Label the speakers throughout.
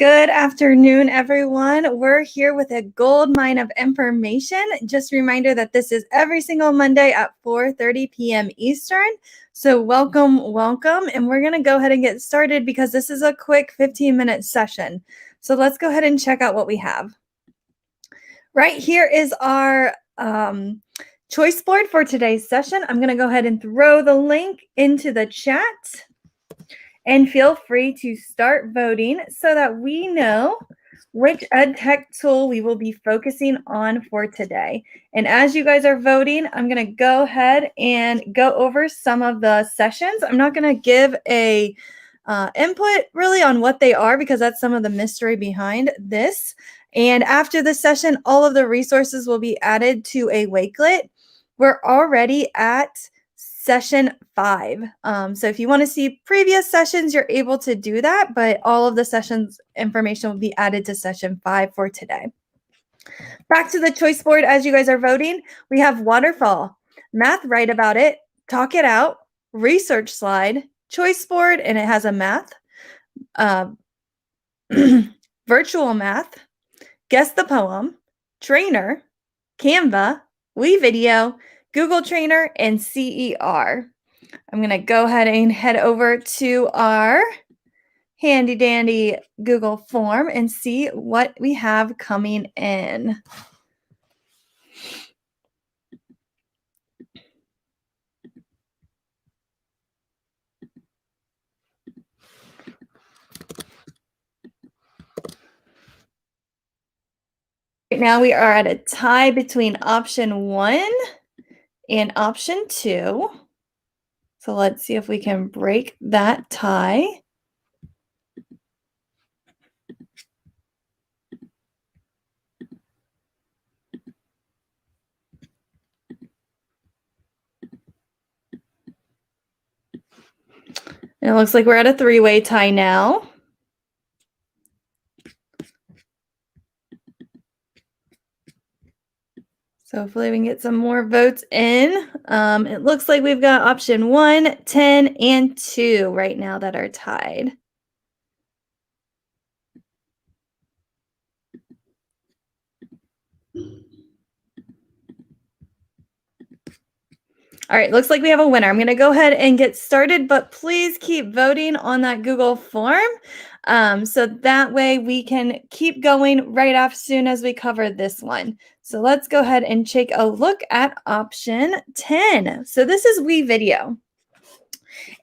Speaker 1: Good afternoon, everyone. We're here with a gold mine of information. Just a reminder that this is every single Monday at 4:30 p.m. Eastern. So welcome. And we're going to go ahead and get started because this is a quick 15-minute session. So let's go ahead and check out what we have. Right here is our choice board for today's session. I'm going to go ahead and throw the link into the chat. And feel free to start voting so that we know which ed tech tool we will be focusing on for today. And as you guys are voting, I'm going to go ahead and go over some of the sessions. I'm not going to give a input really on what they are because that's some of the mystery behind this. And after the session, all of the resources will be added to a Wakelet. We're already at session 5. So if you want to see previous sessions, you're able to do that, but all of the sessions information will be added to session 5 for today. Back to the choice board as you guys are voting, we have waterfall, math, write about it, talk it out, research slide, choice board, and it has a math, virtual math, guess the poem, trainer, Canva, WeVideo, Google Trainer, and CER. I'm going to go ahead and head over to our handy dandy Google form and see what we have coming in. Right now we are at a tie between option 1 and option 2. So let's see if we can break that tie. And it looks like we're at a 3-way tie now. So hopefully we can get some more votes in. It looks like we've got option 1, 10, and 2 right now that are tied. All right, looks like we have a winner. I'm going to go ahead and get started, but please keep voting on that Google form so that way we can keep going right off soon as we cover this one. So let's go ahead and take a look at option 10. So this is WeVideo.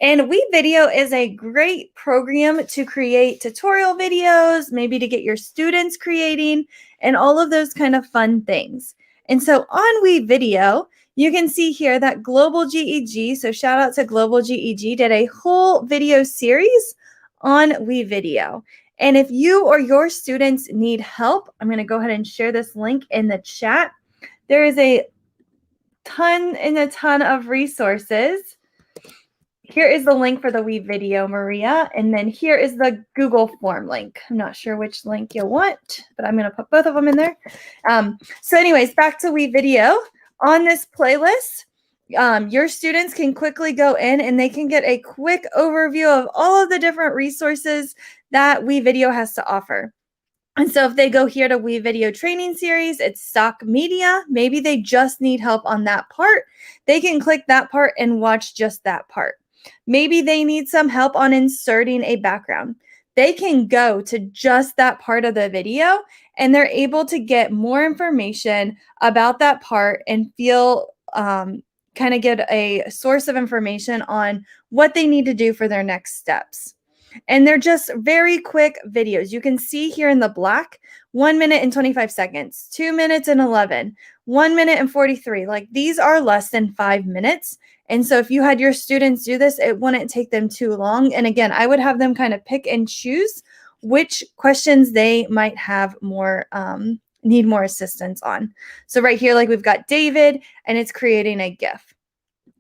Speaker 1: And WeVideo is a great program to create tutorial videos, maybe to get your students creating, and all of those kind of fun things. And so on WeVideo, you can see here that Global GEG, so shout out to Global GEG, did a whole video series on WeVideo. And if you or your students need help, I'm going to go ahead and share this link in the chat. There is a ton of resources. Here is the link for the WeVideo, Maria, and then here is the Google form link. I'm not sure which link you'll want, but I'm going to put both of them in there. So anyways, back to WeVideo. On this playlist, your students can quickly go in and they can get a quick overview of all of the different resources that WeVideo has to offer. And so if they go here to WeVideo training series, it's stock media. Maybe they just need help on that part. They can click that part and watch just that part. Maybe they need some help on inserting a background. They can go to just that part of the video and they're able to get more information about that part and feel kind of get a source of information on what they need to do for their next steps. And they're just very quick videos. You can see here in the black, 1 minute and 25 seconds, 2 minutes and 11, 1 minute and 43. Like these are less than 5 minutes. And so if you had your students do this, it wouldn't take them too long. And again, I would have them kind of pick and choose which questions they might have more, need more assistance on. So right here, like we've got David and it's creating a GIF.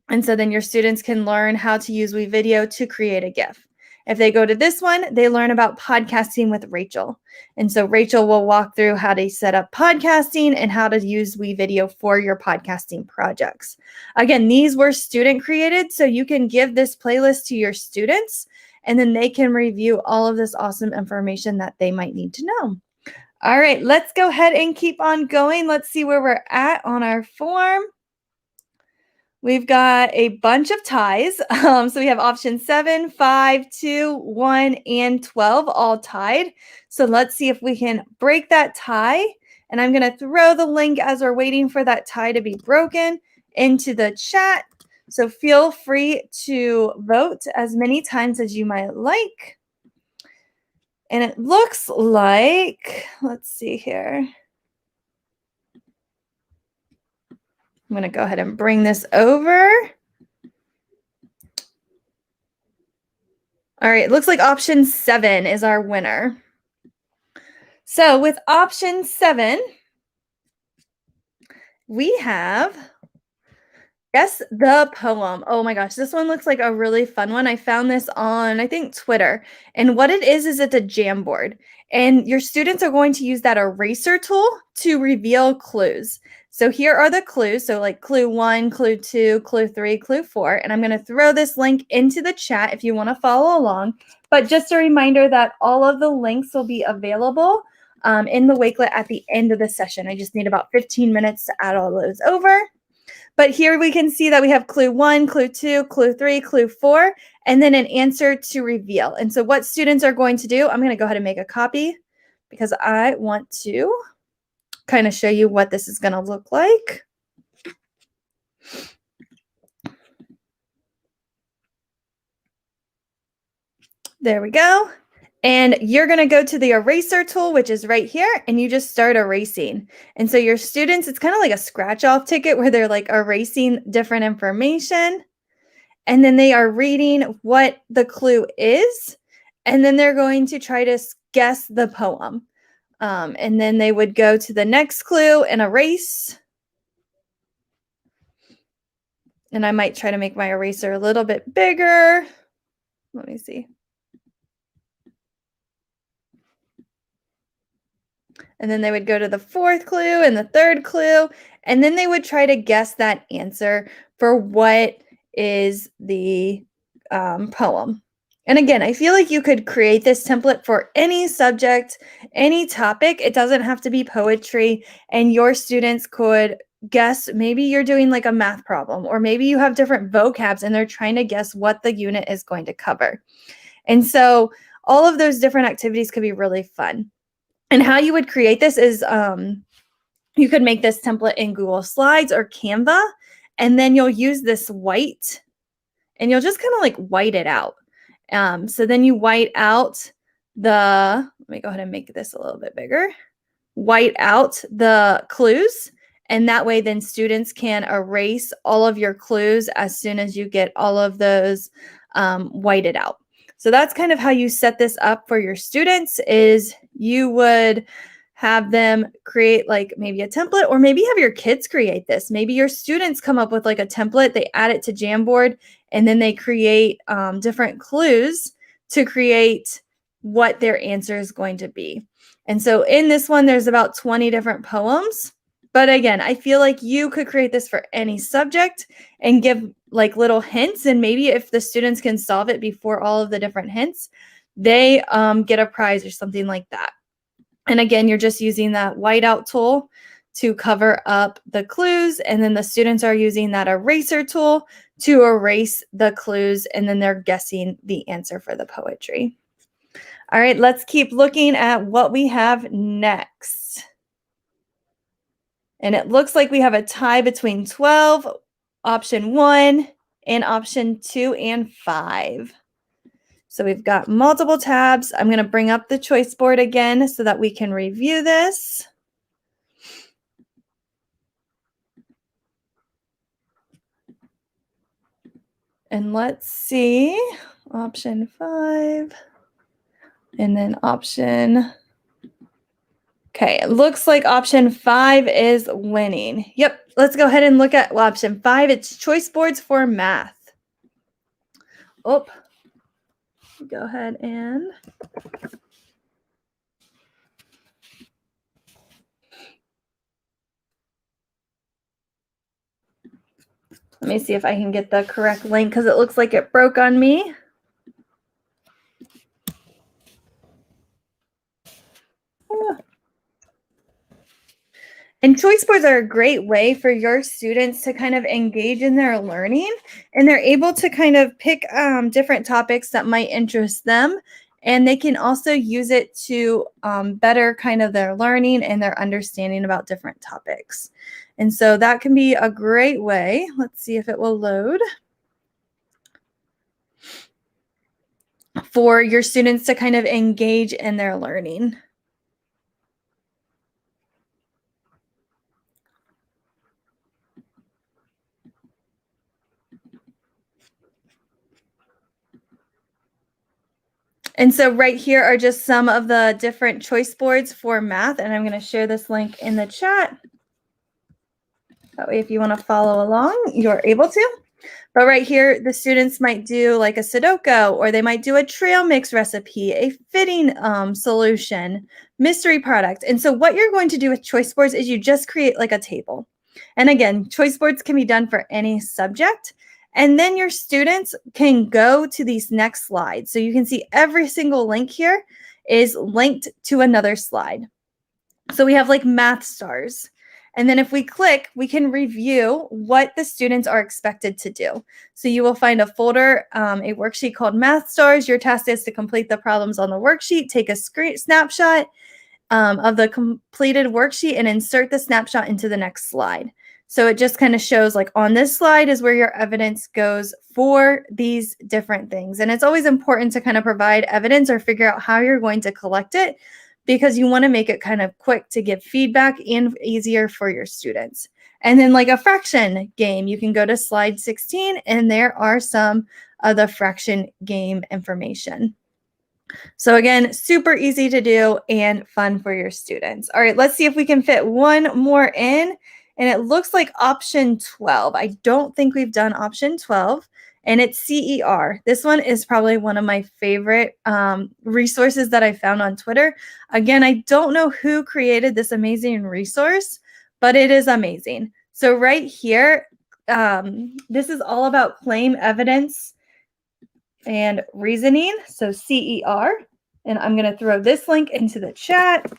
Speaker 1: And so then your students can learn how to use WeVideo to create a GIF. If they go to this one, they learn about podcasting with Rachel. And so Rachel will walk through how to set up podcasting and how to use WeVideo for your podcasting projects. Again, these were student created, so you can give this playlist to your students and then they can review all of this awesome information that they might need to know. All right, let's go ahead and keep on going. Let's see where we're at on our form. We've got a bunch of ties. So we have option 7, 5, 2, 1, and 12 all tied. So let's see if we can break that tie. And I'm going to throw the link as we're waiting for that tie to be broken into the chat. So feel free to vote as many times as you might like. And it looks like, let's see here. I'm going to go ahead and bring this over. All right, it looks like option 7 is our winner. So with option 7, we have Guess the Poem. Oh my gosh, this one looks like a really fun one. I found this on, I think, Twitter. And what it is it's a Jamboard. And your students are going to use that eraser tool to reveal clues. So here are the clues. So like clue 1, clue 2, clue 3, clue 4. And I'm going to throw this link into the chat if you want to follow along. But just a reminder that all of the links will be available in the Wakelet at the end of the session. I just need about 15 minutes to add all those over. But here we can see that we have clue 1, clue 2, clue 3, clue 4, and then an answer to reveal. And so what students are going to do, I'm going to go ahead and make a copy because I want to kind of show you what this is going to look like. There we go. And you're going to go to the eraser tool, which is right here, and you just start erasing. And so your students, it's kind of like a scratch-off ticket where they're like erasing different information. And then they are reading what the clue is. And then they're going to try to guess the poem. And then they would go to the next clue and erase. And I might try to make my eraser a little bit bigger. Let me see. And then they would go to the fourth clue and the third clue, and then they would try to guess that answer for what is the poem. And again, I feel like you could create this template for any subject, any topic. It doesn't have to be poetry, and your students could guess. Maybe you're doing like a math problem, or maybe you have different vocabs and they're trying to guess what the unit is going to cover. And so all of those different activities could be really fun. And how you would create this is you could make this template in Google Slides or Canva, and then you'll use this white, and you'll just kind of like white it out. So then you white out let me go ahead and make this a little bit bigger, white out the clues, and that way then students can erase all of your clues as soon as you get all of those whited out. So that's kind of how you set this up for your students, is you would have them create like maybe a template, or maybe have your kids create this. Maybe your students come up with like a template, they add it to Jamboard, and then they create different clues to create what their answer is going to be. And so in this one, there's about 20 different poems. But again, I feel like you could create this for any subject and give like little hints. And maybe if the students can solve it before all of the different hints, they get a prize or something like that. And again, you're just using that whiteout tool to cover up the clues. And then the students are using that eraser tool to erase the clues. And then they're guessing the answer for the poetry. All right, let's keep looking at what we have next. And it looks like we have a tie between 12, option 1, and option 2 and 5. So we've got multiple tabs. I'm going to bring up the choice board again so that we can review this. And let's see, option 5, and then option. Okay, it looks like option 5 is winning. Yep, let's go ahead and look at option 5. It's choice boards for math. Oh, go ahead and let me see if I can get the correct link because it looks like it broke on me. And choice boards are a great way for your students to kind of engage in their learning, and they're able to kind of pick different topics that might interest them. And they can also use it to better kind of their learning and their understanding about different topics. And so that can be a great way. Let's see if it will load. For your students to kind of engage in their learning. And so right here are just some of the different choice boards for math, and I'm going to share this link in the chat. That way, if you want to follow along, you're able to. But right here, the students might do like a Sudoku, or they might do a trail mix recipe, a fitting solution, mystery product. And so what you're going to do with choice boards is you just create like a table. And again, choice boards can be done for any subject. And then your students can go to these next slides. So you can see every single link here is linked to another slide. So we have like math stars. And then if we click, we can review what the students are expected to do. So you will find a folder, a worksheet called Math Stars. Your task is to complete the problems on the worksheet, take a snapshot of the completed worksheet and insert the snapshot into the next slide. So it just kind of shows like on this slide is where your evidence goes for these different things. And it's always important to kind of provide evidence or figure out how you're going to collect it, because you want to make it kind of quick to give feedback and easier for your students. And then like a fraction game, you can go to slide 16 and there are some of the fraction game information. So again, super easy to do and fun for your students. All right, let's see if we can fit one more in. And it looks like option 12. I don't think we've done option 12. And it's CER. This one is probably one of my favorite resources that I found on Twitter. Again, I don't know who created this amazing resource, but it is amazing. So right here, this is all about claim evidence and reasoning. So CER. And I'm going to throw this link into the chat.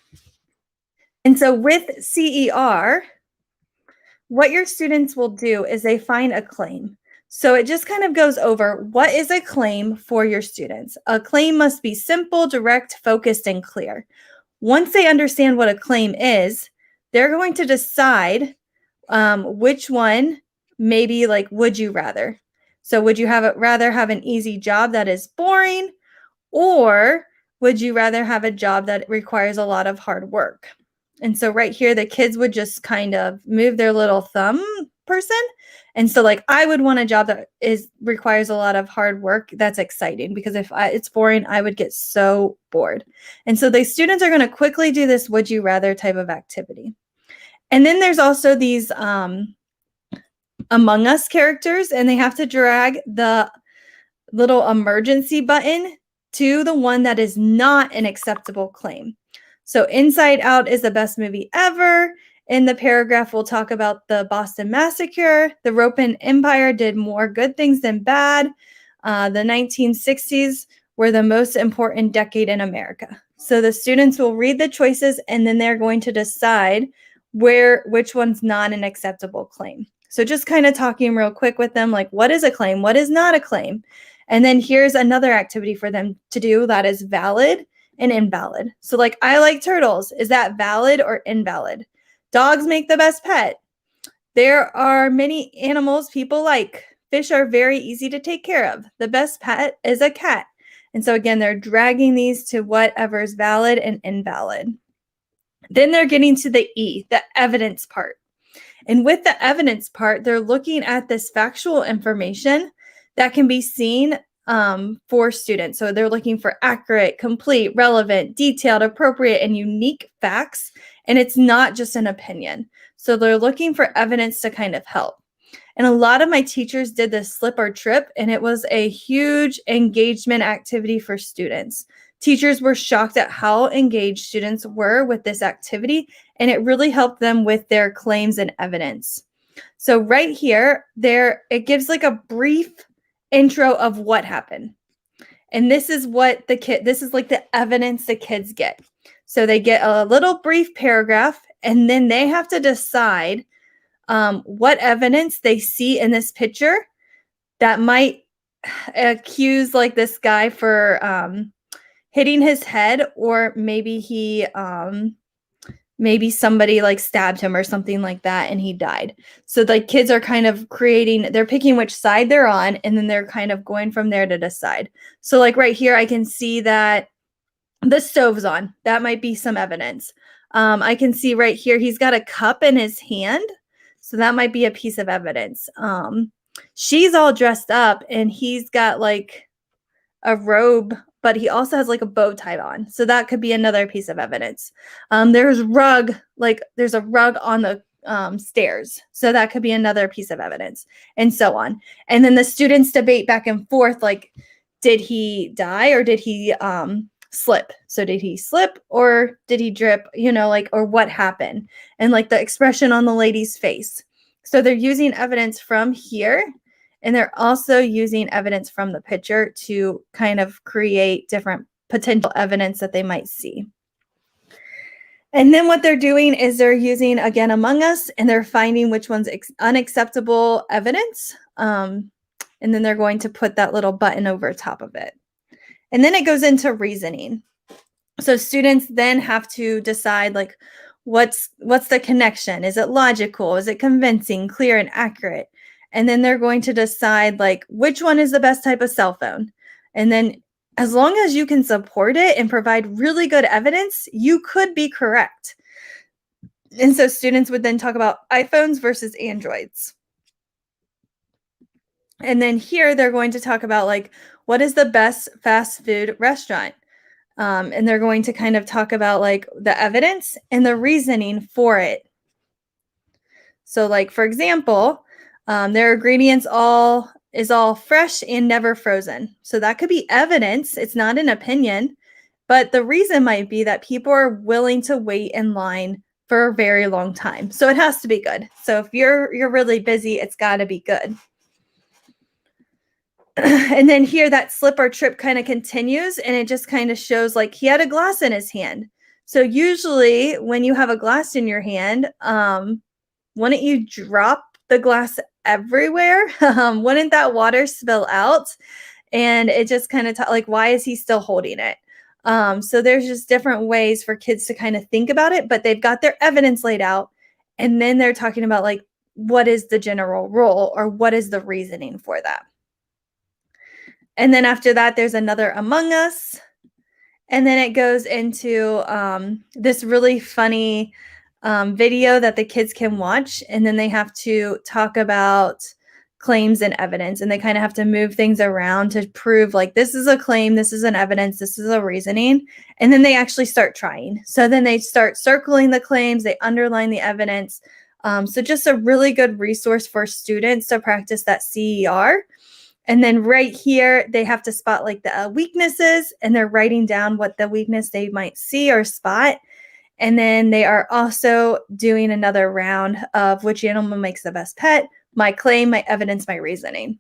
Speaker 1: And so with CER, what your students will do is they find a claim. So it just kind of goes over what is a claim for your students. A claim must be simple, direct, focused, and clear. Once they understand what a claim is, they're going to decide which one, maybe like, would you rather? So would you rather have an easy job that is boring, or would you rather have a job that requires a lot of hard work? And so right here, the kids would just kind of move their little thumb person. And so like, I would want a job that requires a lot of hard work. That's exciting, because if it's boring, I would get so bored. And so the students are going to quickly do this would you rather type of activity. And then there's also these Among Us characters, and they have to drag the little emergency button to the one that is not an acceptable claim. So Inside Out is the best movie ever. In the paragraph, we'll talk about the Boston Massacre. The Roman Empire did more good things than bad. The 1960s were the most important decade in America. So the students will read the choices, and then they're going to decide which one's not an acceptable claim. So just kind of talking real quick with them, like, what is a claim? What is not a claim? And then here's another activity for them to do that is valid and invalid. So like, I like turtles. Is that valid or invalid? Dogs make the best pet. There are many animals people like. Fish are very easy to take care of. The best pet is a cat. And so again, they're dragging these to whatever is valid and invalid. Then they're getting to the E, the evidence part. And with the evidence part, they're looking at this factual information that can be seen for students. So they're looking for accurate, complete, relevant, detailed, appropriate, and unique facts. And it's not just an opinion. So they're looking for evidence to kind of help. And a lot of my teachers did this slip or trip, and it was a huge engagement activity for students. Teachers were shocked at how engaged students were with this activity, and it really helped them with their claims and evidence. So right here, it gives like a brief intro of what happened. And this is what this is like the evidence the kids get. So they get a little brief paragraph, and then they have to decide what evidence they see in this picture that might accuse like this guy for hitting his head, or maybe maybe somebody like stabbed him or something like that and he died. So the kids are kind of they're picking which side they're on, and then they're kind of going from there to decide. So like right here, I can see that the stove's on. That might be some evidence. I can see right here, he's got a cup in his hand. So that might be a piece of evidence. She's all dressed up and he's got like a robe, but he also has like a bow tie on. So that could be another piece of evidence. There's a rug on the stairs. So that could be another piece of evidence, and so on. And then the students debate back and forth, like, did he die or did he slip? So did he slip or did he drip, like, or what happened? And like the expression on the lady's face. So they're using evidence from here, and they're also using evidence from the picture to kind of create different potential evidence that they might see. And then what they're doing is they're using, again, Among Us, and they're finding which one's unacceptable evidence. And then they're going to put that little button over top of it. And then it goes into reasoning. So students then have to decide, like, what's the connection? Is it logical? Is it convincing, clear, and accurate? And then they're going to decide, like, which one is the best type of cell phone. And then as long as you can support it and provide really good evidence, you could be correct. And so students would then talk about iPhones versus Androids. And then here they're going to talk about, like, what is the best fast food restaurant? And they're going to kind of talk about, like, the evidence and the reasoning for it. So, like, for example, their ingredients is all fresh and never frozen. So that could be evidence. It's not an opinion, but the reason might be that people are willing to wait in line for a very long time. So it has to be good. So if you're really busy, it's got to be good. And then here that slip or trip kind of continues, and it just kind of shows, like, he had a glass in his hand. So usually when you have a glass in your hand, wouldn't you drop the glass everywhere? Wouldn't that water spill out? And it just kind of like, why is he still holding it? So there's just different ways for kids to kind of think about it, but they've got their evidence laid out, and then they're talking about, like, what is the general rule, or what is the reasoning for that? And then after that, there's another Among Us. And then it goes into this really funny video that the kids can watch. And then they have to talk about claims and evidence. And they kind of have to move things around to prove, like, this is a claim, this is an evidence, this is a reasoning. And then they actually start trying. So then they start circling the claims, they underline the evidence. So just a really good resource for students to practice that CER. And then right here, they have to spot, like, the weaknesses, and they're writing down what the weakness they might see or spot. And then they are also doing another round of which animal makes the best pet, my claim, my evidence, my reasoning.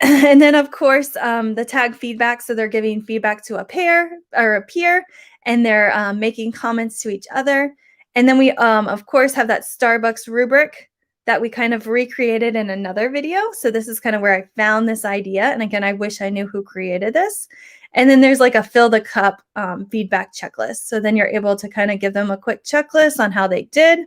Speaker 1: And then, of course, the tag feedback. So they're giving feedback to a pair or a peer, and they're making comments to each other. And then we, of course, have that Starbucks rubric that we kind of recreated in another video. So this is kind of where I found this idea. And again, I wish I knew who created this. And then there's like a fill the cup feedback checklist. So then you're able to kind of give them a quick checklist on how they did.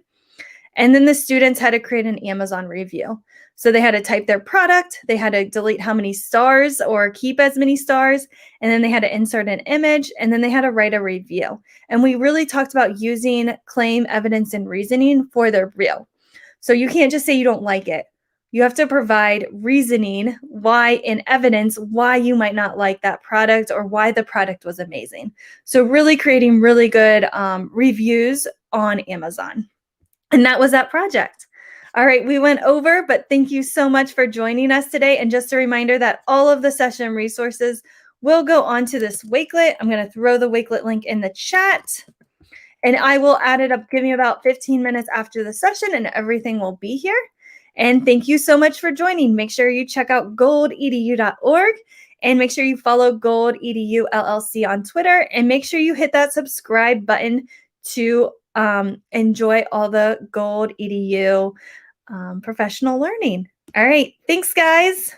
Speaker 1: And then the students had to create an Amazon review. So they had to type their product, they had to delete how many stars or keep as many stars, and then they had to insert an image, and then they had to write a review. And we really talked about using claim, evidence, and reasoning for their review. So you can't just say you don't like it. You have to provide reasoning why and evidence why you might not like that product or why the product was amazing. So really creating really good reviews on Amazon. And that was that project. All right, we went over, but thank you so much for joining us today. And just a reminder that all of the session resources will go onto this Wakelet. I'm going to throw the Wakelet link in the chat. And I will add it up, give me about 15 minutes after the session, and everything will be here. And thank you so much for joining. Make sure you check out goldedu.org, and make sure you follow Gold EDU LLC on Twitter, and make sure you hit that subscribe button to enjoy all the gold EDU professional learning. All right. Thanks, guys.